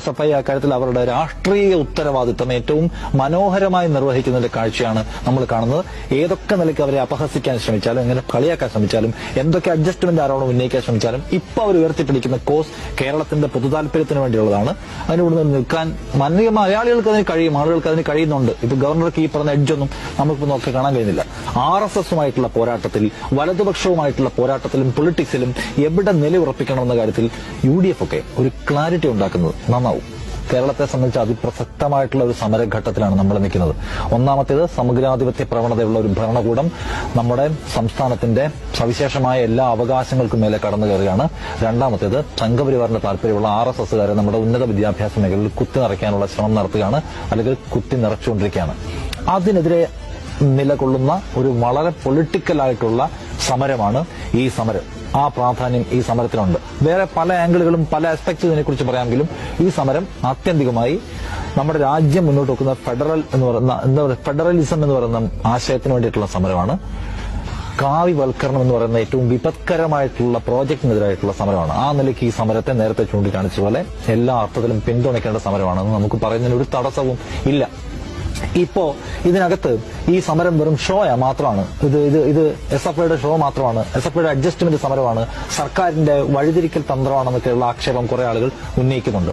SFI അക്കാര്യത്തിൽ അവരുടെ രാഷ്ട്രീയ ഉത്തരവാദിത്തം ഏറ്റവും മനോഹരമായി നിർവഹിക്കുന്നതിന്റെ കാഴ്ചയാണ് നമ്മൾ കാണുന്നത്. ഏതൊക്കെ നിലയ്ക്ക് അവരെ അപഹസിക്കാൻ ശ്രമിച്ചാലും, എങ്ങനെ കളിയാക്കാൻ ശ്രമിച്ചാലും, എന്തൊക്കെ അഡ്ജസ്റ്റ്മെന്റ് ആരോപണം ഉന്നയിക്കാൻ ശ്രമിച്ചാലും ഇപ്പൊ അവർ ഉയർത്തിപ്പിടിക്കുന്ന കോസ് കേരളത്തിന്റെ പൊതുതാൽപര്യത്തിന് വേണ്ടിയുള്ളതാണ്. അതിനോട് നിൽക്കാൻ മലയാളികൾക്ക് അതിന് കഴിയും, ആളുകൾക്ക് അതിന് കഴിയുന്നുണ്ട്. ഇപ്പൊ ഗവർണർക്ക് ഈ പറഞ്ഞ എഡ്ജൊന്നും നമുക്കിപ്പോ നോക്കി കാണാൻ കഴിയുന്നില്ല. RSSുമായിട്ടുള്ള പോരാട്ടത്തിൽ, വലതുപക്ഷവുമായിട്ടുള്ള പോരാട്ടത്തിലും പൊളിറ്റിക്സിലും എവിടെ നിലയുറപ്പിക്കണമെന്ന കാര്യത്തിൽ UDF ഒക്കെ ഒരു ക്ലാരിറ്റി ഉണ്ടാക്കുന്നത് നന്നാവും. കേരളത്തെ സംബന്ധിച്ച് അതിപ്രസക്തമായിട്ടുള്ള ഒരു സമരഘട്ടത്തിലാണ് നമ്മൾ നിൽക്കുന്നത്. ഒന്നാമത്തേത്, സമഗ്രാധിപത്യ പ്രവണതയുള്ള ഒരു ഭരണകൂടം നമ്മുടെ സംസ്ഥാനത്തിന്റെ സവിശേഷമായ എല്ലാ അവകാശങ്ങൾക്കും മേലെ കടന്നു കയറുകയാണ്. രണ്ടാമത്തേത്, സംഘപരിവാറിന്റെ താല്പര്യമുള്ള RSSകാരെ നമ്മുടെ ഉന്നത വിദ്യാഭ്യാസ മേഖലയിൽ കുത്തി നിറയ്ക്കാനുള്ള ശ്രമം നടത്തുകയാണ്, അല്ലെങ്കിൽ കുത്തി നിറച്ചുകൊണ്ടിരിക്കുകയാണ്. അതിനെതിരെ നിലകൊള്ളുന്ന ഒരു വളരെ പൊളിറ്റിക്കലായിട്ടുള്ള സമരമാണ് ഈ സമരം. ആ പ്രാധാന്യം ഈ സമരത്തിനുണ്ട്. വേറെ പല ആംഗിളുകളും പല ആസ്പെക്ട്സ് ഇതിനെക്കുറിച്ച് പറയാമെങ്കിലും ഈ സമരം ആത്യന്തികമായി നമ്മുടെ രാജ്യം മുന്നോട്ട് വെക്കുന്ന ഫെഡറലിസം എന്ന് പറയുന്ന ആശയത്തിന് വേണ്ടിയിട്ടുള്ള സമരമാണ്. കാവ്യവൽക്കരണം എന്ന് പറയുന്ന ഏറ്റവും വിപത്കരമായിട്ടുള്ള പ്രോജക്റ്റിനെതിരായിട്ടുള്ള സമരമാണ്. ആ നിലയ്ക്ക് ഈ സമരത്തെ നേരത്തെ ചൂണ്ടിക്കാണിച്ച പോലെ എല്ലാ അർത്ഥത്തിലും പിന്തുണയ്ക്കേണ്ട സമരമാണെന്ന് നമുക്ക് പറയുന്നതിന് ഒരു തടസ്സവും ഇല്ല. ഇപ്പോ ഇതിനകത്ത് ഈ സമരം വെറും ഷോയാ മാത്രമാണ്. ഇത് SFIയുടെ ഷോ മാത്രമാണ്, SFIയുടെ അഡ്ജസ്റ്റ്മെന്റ് സമരമാണ്, സർക്കാരിന്റെ വഴിതിരിക്കൽ തന്ത്രമാണെന്നൊക്കെയുള്ള ആക്ഷേപം കുറെ ആളുകൾ ഉന്നയിക്കുന്നുണ്ട്.